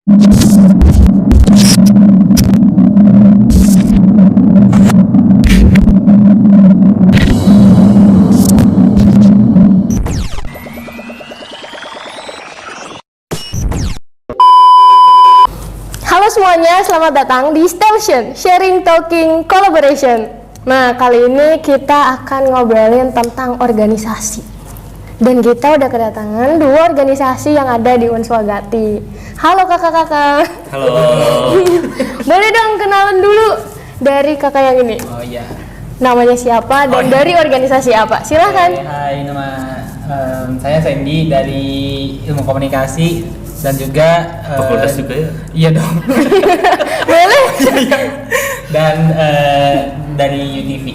Halo semuanya, selamat datang di Station Sharing Talking Collaboration. Nah, kali ini kita akan ngobrolin tentang organisasi. Dan kita udah kedatangan dua organisasi yang ada di Unswagati. Halo kakak-kakak. Halo. Boleh dong kenalan dulu dari kakak yang ini. Oh iya. Namanya siapa dan dari organisasi apa? Silahkan. Hai, nama saya Sandy dari Ilmu Komunikasi dan juga Fakultas juga ya? Iya dong. Boleh? Dan dari UTV.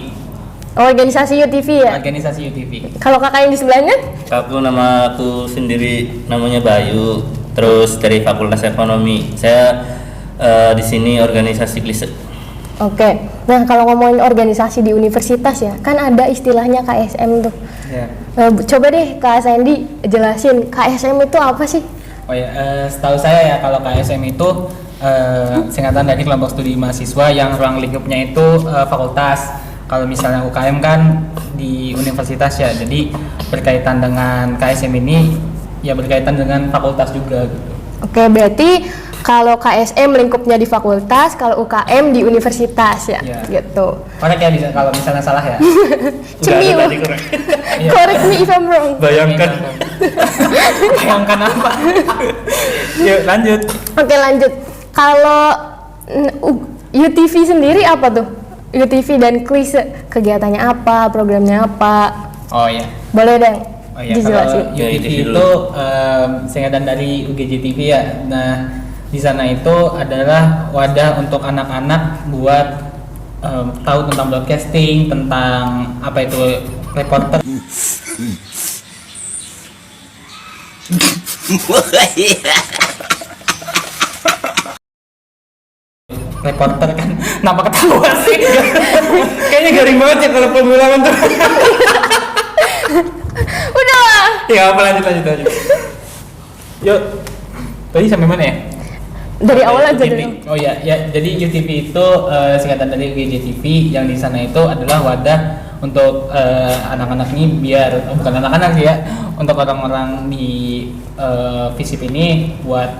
Organisasi UTV ya? Organisasi UTV. Kalau kakak yang di sebelahnya? Nama aku sendiri namanya Bayu. Terus dari Fakultas Ekonomi. Saya di sini organisasi klise. Oke. Nah, kalau ngomongin organisasi di universitas ya, kan ada istilahnya KSM tuh. Ya. Coba deh Kak Sandy jelasin KSM itu apa sih? Oh ya, setahu saya ya kalau KSM itu singkatan dari kelompok studi mahasiswa yang ruang lingkupnya itu fakultas. Kalau misalnya UKM kan di universitas ya, jadi berkaitan dengan KSM ini ya berkaitan dengan fakultas juga gitu. Oke, berarti kalau KSM lingkupnya di fakultas, kalau UKM di universitas ya, Ya. gitu. Korek ya bisa kalau misalnya salah ya. Cemiu. Iya. Correct me if I'm wrong. Bayangkan. Bayangkan apa? Yuk lanjut. Oke, lanjut. Kalau UTV sendiri apa tuh? UTV dan klise, kegiatannya apa, programnya apa? Oh iya. Boleh deh Oh iya, dijelasin. kalau Ya, UTV UTV itu singkatan dari UGJ TV ya. Nah, di sana itu adalah wadah untuk anak-anak buat tahu tentang broadcasting, tentang apa itu reporter. Reporter kan, kenapa ketawa sih? Kayaknya garing banget ya kalau pengulangan tuh. Udah lah. Ya apa lanjut. Yuk, tadi sampai mana ya? Dari awal aja UTV. dulu. Oh ya, jadi UTV itu singkatan dari UGJ TV yang di sana itu adalah wadah untuk anak-anak ini biar bukan anak-anak sih ya, untuk orang-orang di FISIP ini buat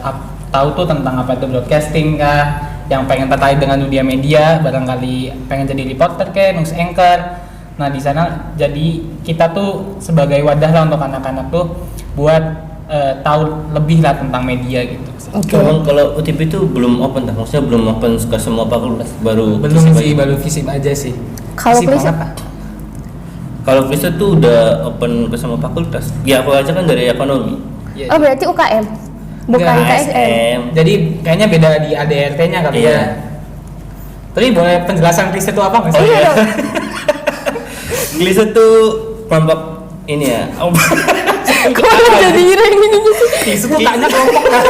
tahu tuh tentang apa itu broadcasting kah, yang pengen tertarik dengan dunia media, barangkali pengen jadi reporter kayak news anchor. Nah di sana jadi kita tuh sebagai wadah lah untuk anak-anak tuh buat tahu lebih lah tentang media gitu. Oke. Kalau UTP itu belum open, maksudnya belum open ke semua fakultas, Belum sih, baru FISIP aja sih. Kalau FISIP klise? apa? Kalau klise tuh udah open ke semua fakultas. Ya aku aja kan dari ekonomi. Ya, Oh, berarti UKM. Bukan Enggak, KSM. Jadi kayaknya beda di ADRT-nya kali Iya. ya. Tapi boleh penjelasan klise itu apa nggak sih? Oh iya dong. Klise tuh kelompok ini ya. Kok jadi ireng ini gitu? Klise tuh tanya kelompok kan.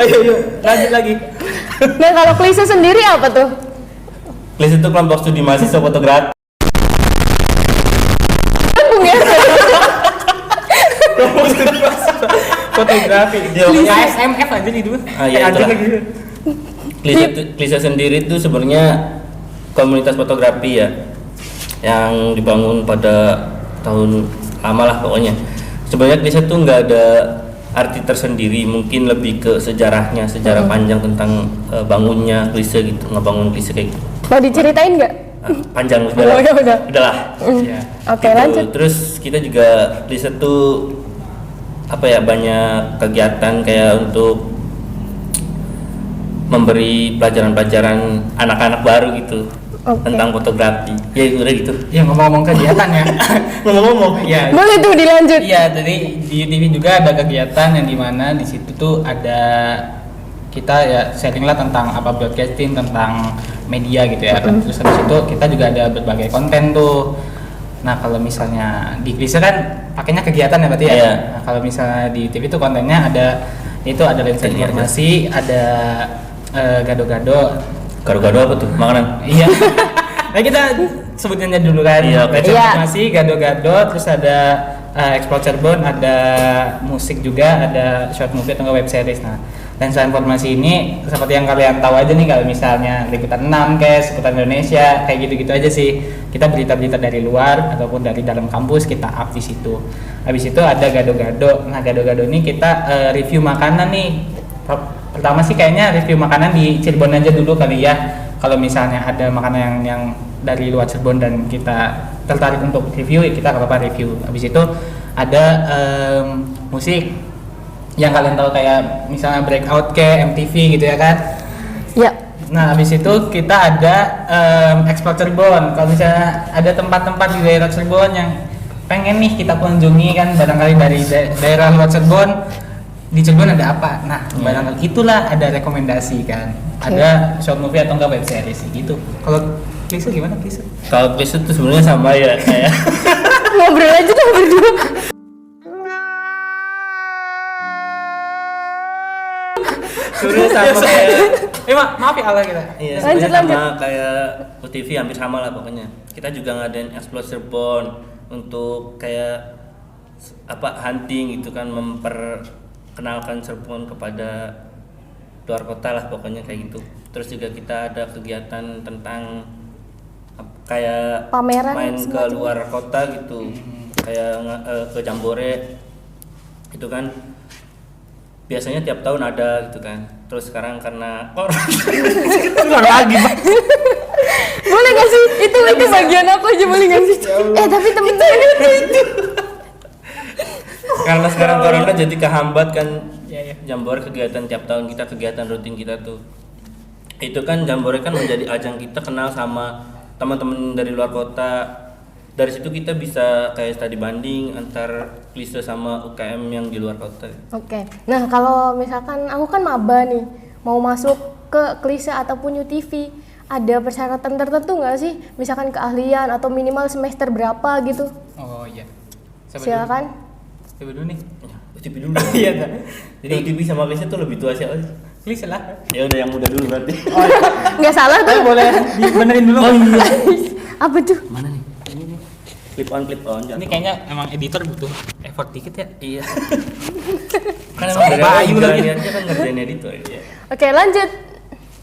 Ayo, lanjut lagi. Nah, kalau klise sendiri apa tuh? Klise itu kelompok studi mahasiswa fotografi. Nyambung ya? Fotografi. Ya, KSMF aja nih dulu. Iya, Lanjut itulah. lagi. Klise sendiri itu sebenarnya komunitas fotografi ya, yang dibangun pada tahun lama lah pokoknya. Sebenarnya klise itu nggak ada arti tersendiri, mungkin lebih ke sejarahnya, sejarah panjang tentang bangunnya klise gitu, ngebangun klise kayak gitu. Mau diceritain nggak? Panjang Oh, ya udah. udahlah. Iya. Oke, Gitu. lanjut. Terus kita juga klise tuh apa ya, banyak kegiatan kayak untuk memberi pelajaran-pelajaran anak-anak baru gitu. Oke. Tentang fotografi. Ya udah gitu. Ya ngomong-ngomong kegiatan ya. Ngomong-ngomong, Iya. Boleh tuh dilanjut. Iya, jadi di TV juga ada kegiatan yang dimana di situ tuh ada kita ya sharing lah tentang apa broadcasting, tentang media gitu ya. Terus habis itu kita juga ada berbagai konten tuh. Nah kalau misalnya di Klise kan pakainya kegiatan ya berarti ya. Iya. Nah, kalau misalnya di TV tuh kontennya ada itu ada lensa Iya, informasi, ada gado-gado. Gado-gado apa tuh? Makanan? Iya. Nah kita sebutinnya dulu kan. Iya, oke. Lensa Iya. informasi, gado-gado, terus ada Explore Cirebon, ada musik juga, ada short movie atau web series. Nah, lensa informasi ini seperti yang kalian tahu aja nih, kalau misalnya liputan 6 seputar Indonesia kayak gitu-gitu aja sih. Kita berita-berita dari luar ataupun dari dalam kampus kita up di situ. Habis itu ada gado-gado. Nah, gado-gado ini kita review makanan nih. Pertama sih kayaknya review makanan di Cirebon aja dulu kali ya. Kalau misalnya ada makanan yang dari luar Cirebon dan kita tertarik untuk review, ya kita nggak apa-apa review. Habis itu ada musik yang kalian tahu kayak misalnya Breakout MTV gitu ya kan. Ya. Nah, habis itu kita ada Explore Cirebon. Kalau misalnya ada tempat-tempat di daerah Cirebon yang pengen nih kita kunjungi kan, barangkali dari daerah luar Cirebon, di Cirebon ada apa? Nah, barangkali itulah ada rekomendasi kan. Ada short movie atau enggak web series gitu. Kalau Klise gimana Klise? Kalau Klise tuh sebenarnya sama ya kayak Ngobrol aja tuh berdua. sebenarnya sama kayak Maaf ya Allah kita. iya, Lanjut, sebenarnya sama kayak UTV, hampir sama lah pokoknya. Kita juga ngadain Explore Cirebon untuk kayak hunting gitu kan, memperkenalkan Cirebon kepada luar kota lah pokoknya kayak gitu. Terus juga kita ada kegiatan tentang kayak Pameran main ke semacam. luar kota gitu, kayak ke Jambore itu kan biasanya tiap tahun ada gitu kan. Terus sekarang karena lagi Boleh gak sih? Itu bagian aku aja, boleh gak sih? Tapi temen-temen itu. karena sekarang corona jadi kehambat kan. Iya. Jambore kegiatan tiap tahun kita, kegiatan rutin kita tuh. Itu kan Jambore kan menjadi ajang kita kenal sama teman-teman dari luar kota. Dari situ kita bisa kayak studi banding antar Klise sama UKM yang di luar kota. Oke. Nah, kalau misalkan aku kan maba nih, mau masuk ke Klise ataupun UTV, ada persyaratan tertentu nggak sih? Misalkan keahlian atau minimal semester berapa gitu? Oh iya. Silakan. Coba dulu nih. UTV dulu. Iya dah. Jadi UTV sama Klise tuh lebih tua siapa sih? Klise lah. Ya udah yang muda dulu berarti. Nggak salah tuh. Boleh dibenerin dulu. Oh iya. Apa tuh? Mana nih? Ini nih. Clip on. Ini kayaknya emang editor butuh effort dikit ya. Iya. Kan emang dari Bayu awal lagi. dia kan ngerjain editor ya. Oke, lanjut.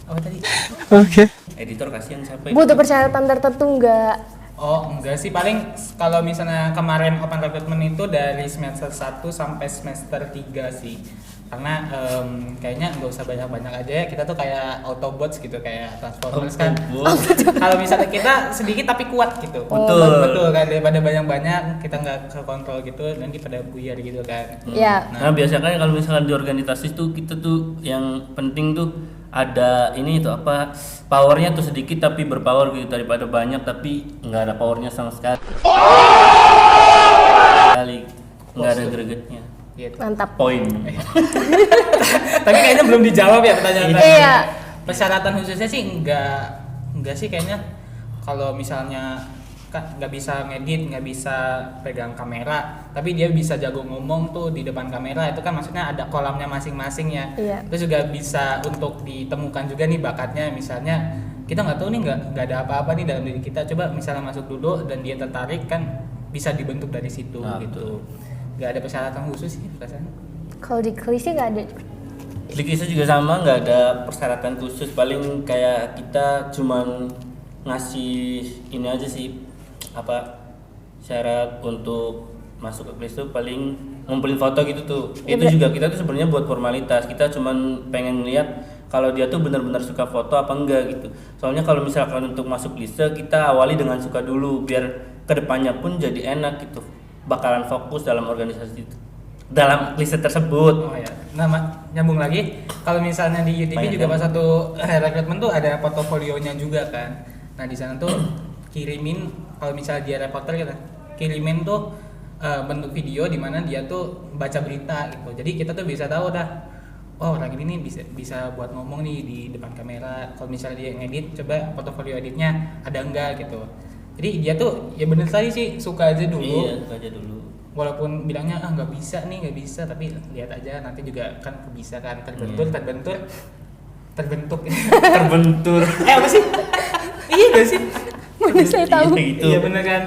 Apa tadi? Editor kasihan siapa Butuh persyaratan tertentu nggak? Oh enggak sih, paling kalau misalnya kemarin open recruitment itu dari semester 1 sampai semester 3 sih. Karena kayaknya nggak usah banyak-banyak aja ya, kita tuh kayak Autobots gitu, kayak Transformers kan. Kalau misalnya kita sedikit tapi kuat gitu. Betul kan, daripada banyak-banyak kita nggak kekontrol gitu, nanti pada buyar gitu kan. Ya. Nah biasanya kalau misalkan di organisasi tuh kita tuh yang penting tuh ada ini tuh apa, powernya tuh sedikit tapi berpower gitu, daripada banyak tapi nggak ada powernya sama sekali. Nggak ada gregetnya. Gitu. Mantap. Poin. Tapi kayaknya belum dijawab ya pertanyaan tadi. Iya. Persyaratan khususnya sih enggak sih kayaknya. Kalau misalnya nggak bisa ngedit, nggak bisa pegang kamera, tapi dia bisa jago ngomong tuh di depan kamera, itu kan maksudnya ada kolamnya masing-masing ya. Iya. Terus juga bisa untuk ditemukan juga nih bakatnya, misalnya kita nggak tahu nih, nggak ada apa-apa nih dalam diri kita, coba misalnya masuk dulu dan dia tertarik kan bisa dibentuk dari situ gitu. Nggak ada persyaratan khusus sih rasanya. Kalau di Klise nggak ada. Di Klise juga sama, nggak ada persyaratan khusus, paling kayak kita cuman ngasih ini aja sih, apa, syarat untuk masuk ke Klise tuh paling ngumpulin foto gitu tuh. Ya, Itu juga kita tuh sebenarnya buat formalitas, kita cuman pengen lihat kalau dia tuh benar-benar suka foto apa enggak gitu. Soalnya kalau misalkan untuk masuk Klise kita awali dengan suka dulu, biar kedepannya pun jadi enak gitu, bakalan fokus dalam organisasi itu, dalam Klise tersebut. Oh ya, nyambung lagi. Kalau misalnya di UTV juga pas satu rekrutmen tuh ada portofolionya juga kan. Nah di sana tuh kirimin, kalau misalnya dia reporter gitu, kirimin tuh bentuk video di mana dia tuh baca berita gitu. Jadi kita tuh bisa tahu dah, oh orang ini nih bisa buat ngomong nih di depan kamera. Kalau misalnya dia ngedit, coba portofolio editnya ada enggak gitu. Jadi dia tuh ya bener tadi sih, suka aja dulu. Iya, suka aja dulu. Walaupun bilangnya nggak bisa, tapi lihat aja nanti juga kan bisa kan, terbentur. Apa sih? Iya gak sih? Mana saya tahu. Gitu. Iya bener kan?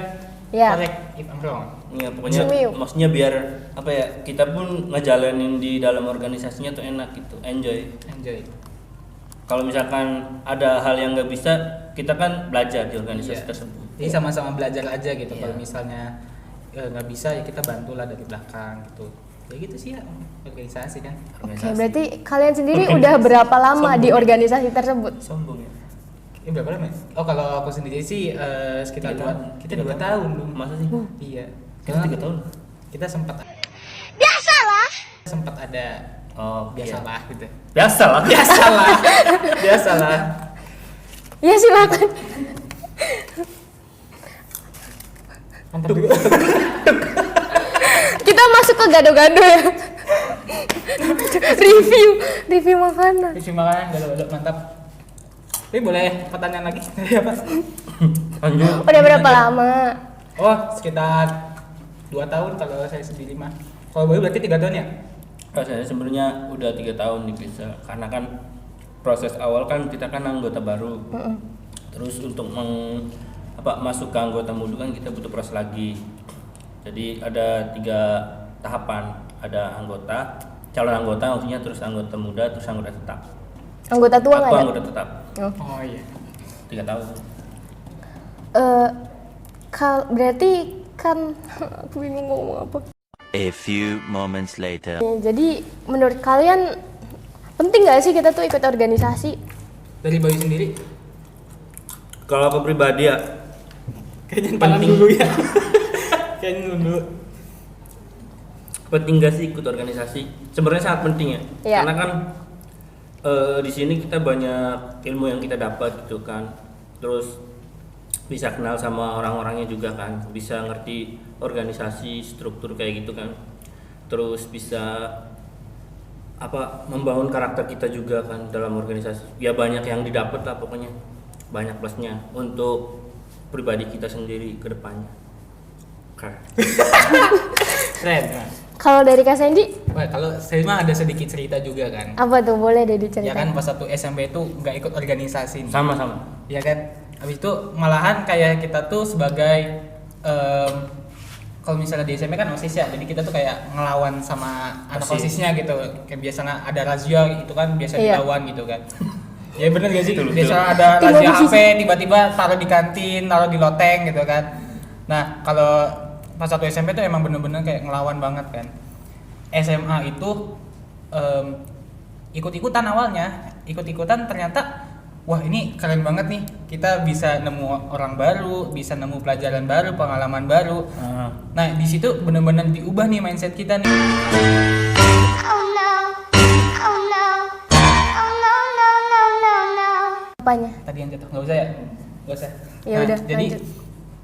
Ya. Correct if I'm wrong. Ya pokoknya Cemiu. maksudnya biar apa ya, kita pun ngejalanin di dalam organisasinya tuh enak gitu, enjoy. Kalau misalkan ada hal yang nggak bisa, kita kan belajar di organisasi Iya. tersebut. Jadi sama-sama belajar aja gitu. Iya. Kalau misalnya nggak bisa ya kita bantulah dari belakang gitu. Ya gitu sih ya organisasi kan. Oke, berarti kalian sendiri udah berapa lama di organisasi tersebut? Sombong ya. Berapa lama? Oh kalau aku sendiri sih sekitar 3 tahun. 2 tahun dulu. Masa sih? Iya. Kita 3 tahun. Kita sempat ada Oh, biasalah gitu. Biasalah. Biasalah. Ya silakan. Mantap juga. Kita masuk ke gado-gado ya. review makanan. Terima kasih gado-gado mantap. Tapi boleh pertanyaan lagi dari apa? Lanjut. Udah berapa lama? Oh sekitar 2 tahun kalau saya sendiri mah. Kalau baru berarti 3 tahun ya? Saya sebenarnya udah 3 tahun di Klise, karena kan proses awal kan kita kan anggota baru. Terus untuk masuk ke anggota muda kan kita butuh proses lagi. Jadi ada 3 tahapan, ada anggota, calon anggota maksudnya, terus anggota muda, terus anggota tetap. Anggota tua nggak Aku ada? anggota tetap Oh iya. 3 tahun. Berarti kan aku bingung ngomong apa. A few moments later. Jadi menurut kalian penting nggak sih kita tuh ikut organisasi? Dari Bayu sendiri? Kalau aku pribadi ya, Kayaknya Penting. dulu ya. Kayaknya dulu. penting gak sih ikut organisasi? Sebenarnya sangat penting ya. Iya. Karena kan di sini kita banyak ilmu yang kita dapat gitu kan. Terus bisa kenal sama orang-orangnya juga kan, bisa ngerti organisasi, struktur kayak gitu kan. Terus bisa membangun karakter kita juga kan dalam organisasi. Ya banyak yang didapat lah pokoknya. Banyak plusnya untuk pribadi kita sendiri ke depannya. Keren. Keren. Kalau dari Kak Sandy, Wah, kalau saya mah ada sedikit cerita juga kan. apa tuh, boleh deh Ya diceritain? kan pas satu SMP itu nggak ikut organisasi nih. Sama-sama. Ya kan. Habis itu malahan kayak kita tuh sebagai kalau misalnya di SMP kan OSIS ya. Jadi kita tuh kayak ngelawan sama anak OSIS. OSISnya gitu. Kayak biasanya ada razia itu kan biasa Iya. dilawan gitu kan. Ya bener gak sih? Betul, Biasa betul. ada Tim razia oposisi. HP tiba-tiba taruh di kantin, taruh di loteng gitu kan. Nah, kalau pas satu SMP tuh emang bener-bener kayak ngelawan banget kan. SMA itu ikut-ikutan awalnya, ikut-ikutan ternyata wah ini keren banget nih, kita bisa nemu orang baru, bisa nemu pelajaran baru, pengalaman baru. Nah di situ bener-bener diubah nih mindset kita nih. Apanya? Tadi yang jatuh nggak usah ya, nggak usah. Ya udah, jadi lanjut.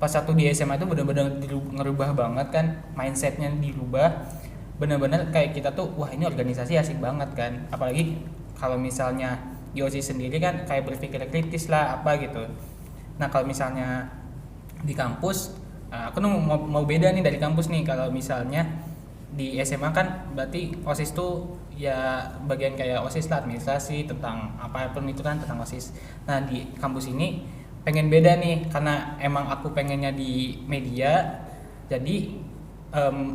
pas satu di SMA itu bener-bener ngerubah banget kan, mindsetnya dirubah. Bener-bener kayak kita tuh wah ini organisasi asik banget kan, apalagi kalau misalnya di OSIS sendiri kan kayak berpikir kritis lah apa gitu. Nah kalau misalnya di kampus, aku mau beda nih dari kampus nih. Kalau misalnya di SMA kan berarti OSIS tuh ya bagian kayak OSIS lah, administrasi tentang apapun itu kan tentang OSIS. Nah di kampus ini pengen beda nih karena emang aku pengennya di media, jadi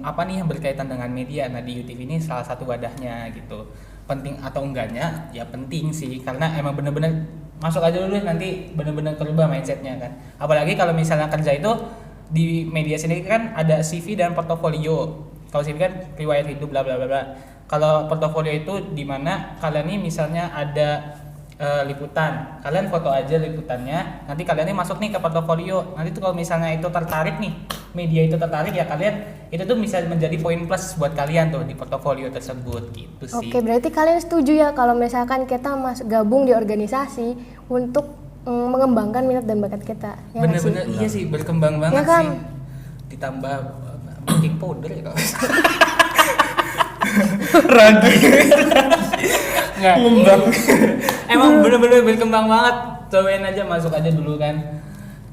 apa nih yang berkaitan dengan media. Nah di UTV ini salah satu wadahnya gitu. Penting atau enggaknya ya penting sih, karena emang bener-bener masuk aja dulu nanti bener-bener kerubah mindsetnya kan. Apalagi kalau misalnya kerja itu di media sendiri kan ada CV dan portofolio. Kalau CV kan riwayat hidup bla bla bla bla. Kalau portofolio itu di mana kalian nih misalnya ada liputan, kalian foto aja liputannya, nanti kalian nih masuk nih ke portofolio. Nanti tuh kalau misalnya itu tertarik nih, media itu tertarik ya kalian itu tuh bisa menjadi poin plus buat kalian tuh di portofolio tersebut gitu sih. Oke, berarti kalian setuju ya kalau misalkan kita gabung di organisasi untuk mengembangkan minat dan bakat kita. Ya nggak sih? Bener-bener iya sih, berkembang banget Ya kan? sih. Ditambah baking powder ya kalau Ragi. nggak emang bener-bener berkembang banget. Cobain aja, masuk aja dulu kan.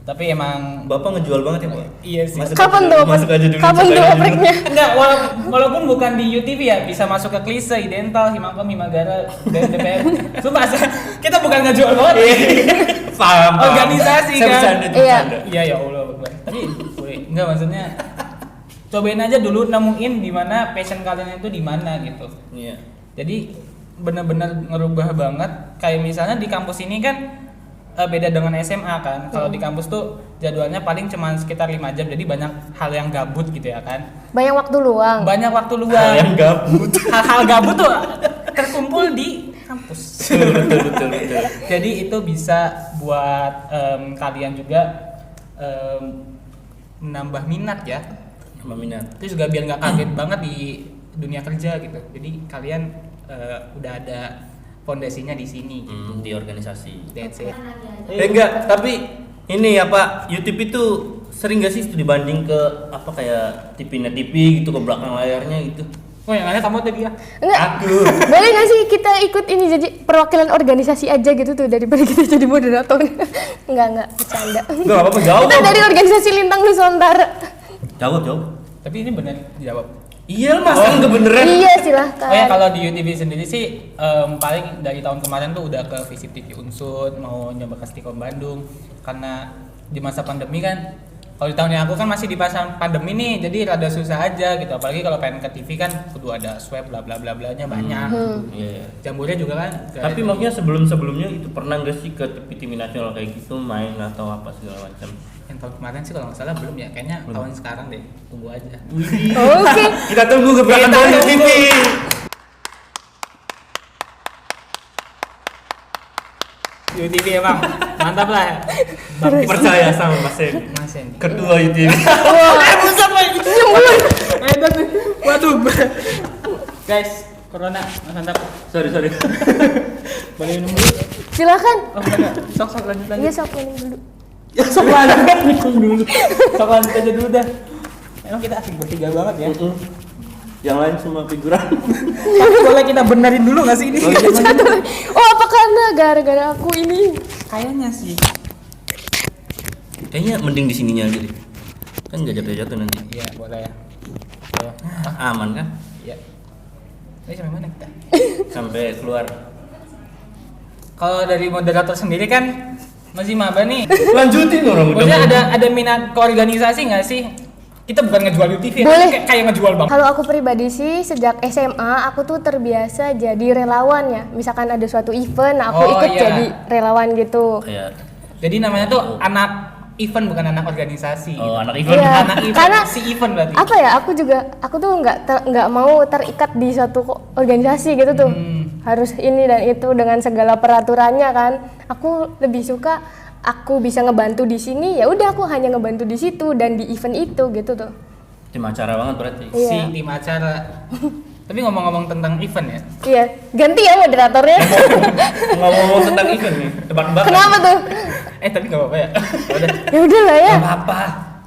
Tapi emang Bapak ngejual banget ya, Pak? iya sih. Kapan tuh? Masuk aja dulu. Kapan tuh opreknya? Enggak, walaupun bukan di UTV ya, bisa masuk ke Klise, Idental, Himakom, Himagara, DPR. Sumpah, kita bukan ngejual banget. Paham. Organisasi Saya kan. bercanda, Iya. bercanda. Iya ya Allah, Akbar. Tapi boleh. Enggak maksudnya cobain aja dulu nemuin di mana passion kalian itu di mana gitu. Iya. Jadi benar-benar ngerubah banget. Kayak misalnya di kampus ini kan beda dengan SMA kan. Kalau di kampus tuh jadwalnya paling cuma sekitar 5 jam. Jadi banyak hal yang gabut gitu ya kan. Banyak waktu luang. Banyak waktu luang. Hal yang gabut. Hal-hal gabut tuh terkumpul di kampus. betul. Jadi itu bisa buat kalian juga menambah minat ya. Meminat. Terus juga biar nggak kaget banget di dunia kerja gitu. Jadi kalian udah ada fondasinya di sini gitu. Di organisasi. That's it. Enggak, tapi ini ya Pak, YouTube itu sering gak sih dibanding ke apa kayak TV gitu ke belakang layarnya gitu. Oh yang ada kamu tadi ya? Enggak. Aduh. Boleh nggak sih kita ikut ini jadi perwakilan organisasi aja gitu tuh daripada kita jadi moderator? Enggak, bercanda. Enggak apa-apa, jawab. Kita dari organisasi Lintang Nusantara. Jawab. Tapi ini benar dijawab. Iya, Mas, enggak beneran. Iya, silahkan. Oh ya kalau di UTV sendiri sih paling dari tahun kemarin tuh udah ke visit TV Unsur, mau nyoba ke Stikom Bandung karena di masa pandemi kan. Kalau di tahun yang aku kan masih di masa pandemi nih, jadi rada susah aja gitu. Apalagi kalau pengen ke TV kan kudu ada swab bla bla bla blanya banyak. Iya. Jambornya juga kan. Tapi maksudnya sebelumnya itu pernah nggak sih ke TV nasional kayak gitu main atau apa segala macam? yang tahun kemarin sih kalau nggak salah belum ya. Kayaknya tahun sekarang deh. Tunggu aja. Oke. Kita tunggu ke belakang Kita dari tunggu. TV. UTV emang mantap lah. Bangkit. Percaya sama Mas Hendy. Mas Hendy. Ketua UTV. Buset lah itu. Waduh. Guys, corona mantap. Sorry. Boleh minum dulu? Silakan. Oh enggak. Sok lanjut. Iya, sok minum dulu. Sok lanjut dulu. Sok lanjut aja dulu dah. Emang kita asik bertiga banget ya. Yang lain semua figuran. Tapi boleh kita benerin dulu nggak sih ini? Oh, apa karena gara-gara aku ini? Kayaknya sih. Kayaknya mending di sininya aja deh. Kan nggak jatuh nanti. Iya boleh ya. Ayo. Aman kan? Iya. Ini sampai mana kita? Sampai keluar. Kalau dari moderator sendiri kan masih maba nih. Lanjutin orang udah. Maksudnya ada minat ke organisasi nggak sih? Kita bukan ngejual UTV, Boleh. kayak ngejual bang. Kalau aku pribadi sih sejak SMA aku tuh terbiasa jadi relawan ya. Misalkan ada suatu event, aku Oh, ikut iya. jadi relawan gitu. Kayak Jadi namanya tuh anak event bukan anak organisasi. oh, gitu. anak event. Iya. Anak event, Karena- si event berarti. Apa ya? Aku tuh nggak mau terikat di suatu organisasi gitu tuh. Harus ini dan itu dengan segala peraturannya kan. Aku lebih suka aku bisa ngebantu di sini, ya udah aku hanya ngebantu di situ dan di event itu gitu tuh. Tim acara banget berarti. Iya. Si tim acara. Tapi ngomong-ngomong tentang event ya. Iya, ganti ya moderatornya. Ngomong tentang event nih, tebak-tebakan. Kenapa tuh? Tapi nggak apa-apa ya. Udah. Ya udah lah ya. Gak apa-apa.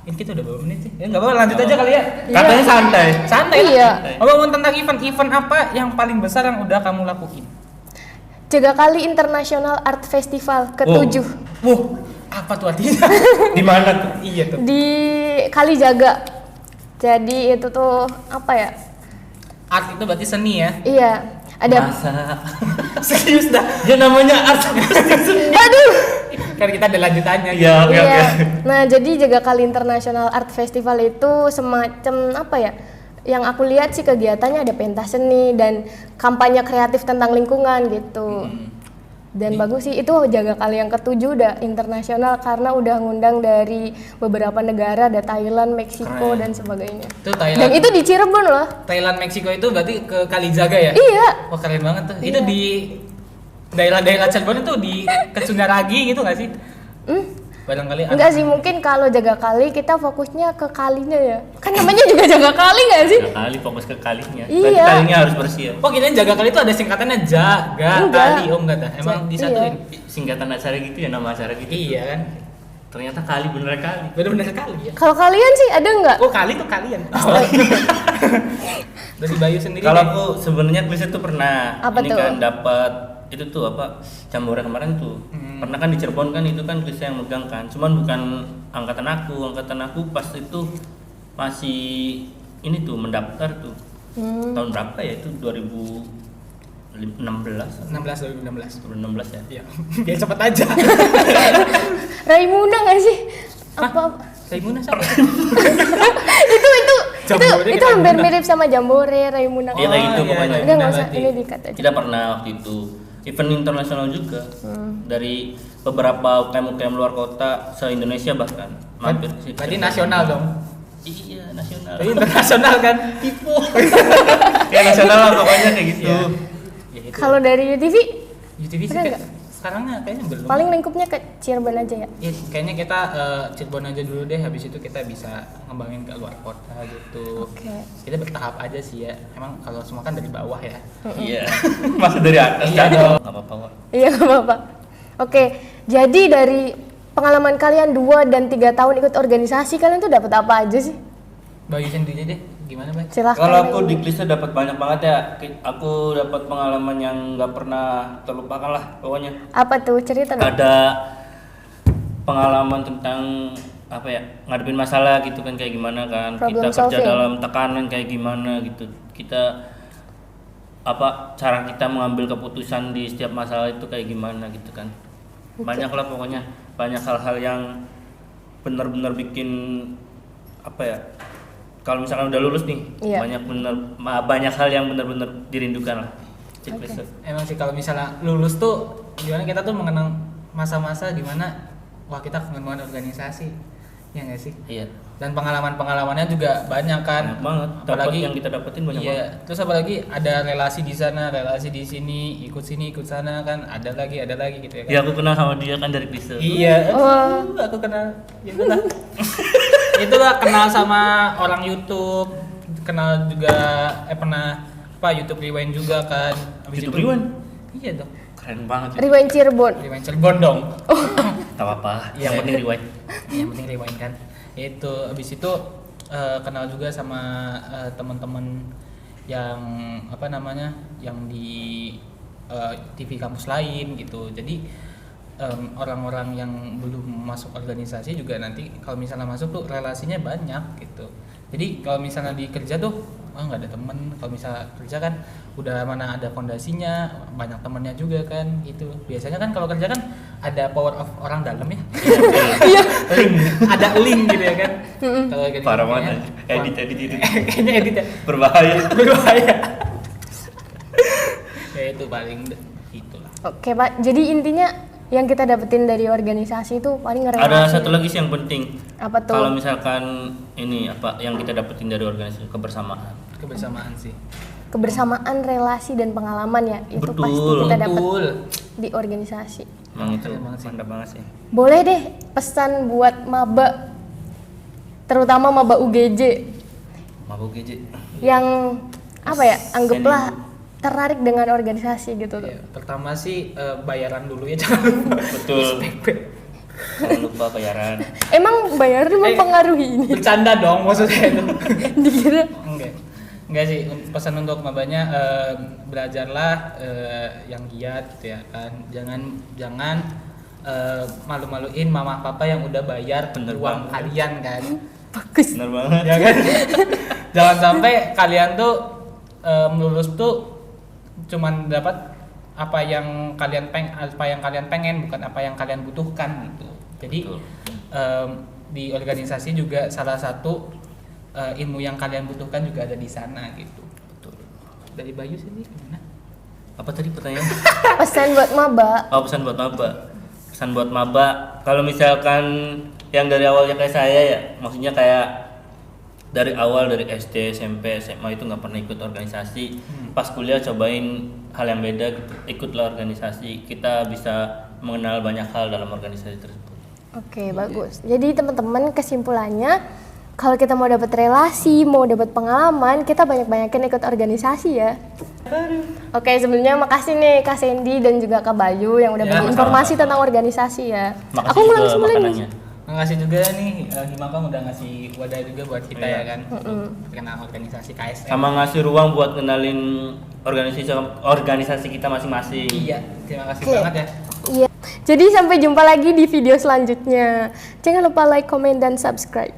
Ini kita udah berapa menit sih? Ya nggak apa-apa, lanjut aja kali ya. Katanya santai. Santai Iya. lah. Ngomong tentang event apa yang paling besar yang udah kamu lakuin? Jaga Kali International Art Festival ke-7 Wah, apa tuh artinya? Di mana tuh? Iya tuh. di Kalijaga. Jadi itu tuh apa ya? Art itu berarti seni ya. Iya, ada. Masa. Serius dah. Ya namanya art. Aduh. Kan kita ada lanjutannya. Iya, oke. Iya. Nah, jadi Jaga Kali International Art Festival itu semacam apa ya? Yang aku lihat sih kegiatannya ada pentas seni dan kampanye kreatif tentang lingkungan gitu. Dan bagus sih, itu Jaga Kali yang ke-7 udah internasional karena udah ngundang dari beberapa negara, ada Thailand, Meksiko Keren. dan sebagainya. Itu Dan Thailand. itu di Cirebon loh. Thailand Meksiko itu berarti ke Kalijaga ya? Iya. Wah keren banget tuh. Iya. Itu di daerah-daerah Cirebon itu di Kesundaragi gitu nggak sih? Barangkali Enggak sih, mungkin kalau Jaga Kali kita fokusnya ke kalinya ya. Kan namanya juga Jaga Kali nggak sih? Ya kali fokus ke kalinya. Iya. Berarti kalinya harus bersih ya. Oh kirain Jaga Kali itu ada singkatannya Jaga Enggak. Kali. Oh enggak dah. Emang disatuin. Singkatan acara gitu ya, nama acara gitu. Iya kan. Ternyata kali bener kali. Bener-bener kali ya. Kalau kalian sih ada nggak? Oh kali tuh kalian. Dari Bayu sendiri. Kalau deh. aku sebenarnya kuis itu pernah Apa ini tuh? kan dapat itu tuh apa Jambore kemarin tuh. Pernah kan di Cirebon kan itu kan kuis yang megang kan. Cuman bukan angkatan aku pas itu masih ini tuh mendaftar tuh. Tahun berapa ya itu 2016 16 2016 ya. Iya. Biar cepet aja. Raimuna nggak sih? Apa? Saimuna siapa? Jambore itu kita hampir guna. mirip sama Jambore, Raimuna. Iya, kayak gitu iya, pokoknya. iya. Udah nggak usah, Berarti. ini dikat aja. Kita pernah waktu itu event internasional juga dari beberapa UKM luar kota se-Indonesia bahkan mampir ke situ. Berarti nasional dong. Iya, nasional. Jadi internasional kan? Tipu. Ya nasional lah pokoknya kayak gitu. Iya. Ya, itu. Kalau dari UTV UTV sih ada kayak sekarang kayaknya belum. paling lingkupnya ke Cirebon aja ya. Ya, kayaknya kita Cirebon aja dulu deh, habis itu kita bisa ngembangin ke luar kota gitu. Oke. Kita bertahap aja sih ya. Emang kalau semua kan dari bawah ya. Iya. Masa dari atas Iya kan? dong. Enggak apa-apa, Wak. Iya nggak apa-apa. Oke, jadi dari pengalaman kalian 2 dan 3 tahun ikut organisasi, kalian tuh dapat apa aja sih? Bayu sendiri deh, gimana Bay? Silahkan. Kalau aku Bayu. di Klise dapat banyak banget ya. Aku dapat pengalaman yang nggak pernah terlupakan lah pokoknya. Apa tuh cerita dong? Ada pengalaman tentang apa ya, ngadepin masalah gitu kan kayak gimana kan. Problem Kita kerja solving. dalam tekanan kayak gimana gitu. Kita apa cara kita mengambil keputusan di setiap masalah itu kayak gimana gitu kan. Banyak lah pokoknya, banyak hal-hal yang benar-benar bikin apa ya, kalau misalkan udah lulus nih, Iya. banyak hal yang benar-benar dirindukan lah. Cek Klise. Emang sih kalau misalnya lulus tuh gimana kita tuh mengenang masa-masa dimana wah kita kangen banget organisasi, ya nggak sih? Iya. Dan pengalaman-pengalamannya juga banyak kan. Banyak banget. Dapat yang kita dapetin banyak iya. banget. Terus apalagi ada relasi di sana, relasi di sini, ikut sini, ikut sana kan. Ada lagi gitu ya kan. Ya aku kenal sama dia kan dari Klise. Iya. Wah. Aku kenal. Ya itulah. Itulah kenal sama orang YouTube, kenal juga pernah YouTube Rewind juga kan. Habis YouTube itu- Rewind? Iya dong. Keren banget. Rewind Cirebon. Rewind Cirebon dong. Gak apa-apa. Iya. Yang penting rewind. Yang penting rewind kan. Itu habis itu kenal juga sama teman-teman yang apa namanya? Yang di TV kampus lain gitu. Jadi orang-orang yang belum masuk organisasi juga nanti kalau misalnya masuk tuh relasinya banyak gitu. Jadi kalau misalnya di kerja tuh nggak ada temen, kalau misalnya kerja kan udah mana ada fondasinya, banyak temennya juga kan gitu. Biasanya kan kalau kerja kan ada power of orang dalam ya. Iya. Link, ada link gitu ya kan. Kalau kerja Parah kayaknya- banget. Edit. Kayaknya edit ya. Berbahaya. Berbahaya. Ya itu paling itulah. Oke Pak, jadi intinya yang kita dapetin dari organisasi itu paling relasi. Ada satu lagi sih yang penting. Apa tuh? Kalau misalkan ini apa yang kita dapetin dari organisasi, kebersamaan. Kebersamaan sih. Kebersamaan, relasi dan pengalaman ya, itu Betul. pasti kita dapat Betul. di organisasi. Emang itu Emang sih. mantap banget sih. Boleh deh pesan buat maba, terutama maba UGJ Mabuk GJ. yang apa ya, anggaplah tertarik dengan organisasi gitu tuh. Ya, pertama sih bayaran dulu ya jangan lupa. Betul. Jangan lupa bayaran. Emang bayaran mempengaruhi ini? Bercanda dong maksudnya itu. Dikira Enggak sih, pesan untuk mabanya belajarlah yang giat gitu ya kan. Jangan malu-maluin mama papa yang udah bayar Bener uang banget. kalian kan. bagus. Benar banget. Ya kan? Jangan sampai kalian tuh lulus tuh cuman dapat apa yang kalian pengen bukan apa yang kalian butuhkan gitu. Jadi Betul. di organisasi juga salah satu ilmu yang kalian butuhkan juga ada di sana gitu. Betul. Dari Bayu sendiri gimana? Apa tadi pertanyaan? Pesan buat maba. Oh, pesan buat maba. Pesan buat maba, kalau misalkan yang dari awalnya kayak saya ya, maksudnya kayak dari awal dari SD, SMP, SMA itu nggak pernah ikut organisasi. Pas kuliah cobain hal yang beda gitu. Ikutlah organisasi. Kita bisa mengenal banyak hal dalam organisasi tersebut. Oke, bagus. Jadi teman-teman kesimpulannya, kalau kita mau dapat relasi, mau dapat pengalaman, kita banyak-banyakin ikut organisasi ya. Oke, sebelumnya makasih nih Kak Sandy dan juga Kak Bayu yang udah Ya, bagi informasi tentang organisasi ya. Makasih Aku ngulang juga sebenarnya. makanannya. Ngasih juga nih Himakam udah ngasih wadah juga buat kita Iya. ya kan untuk kenal organisasi KSM. Sama ngasih ruang buat kenalin organisasi kita masing-masing. Iya, terima kasih Oke. banget ya. Iya. Jadi sampai jumpa lagi di video selanjutnya. Jangan lupa like, comment, dan subscribe.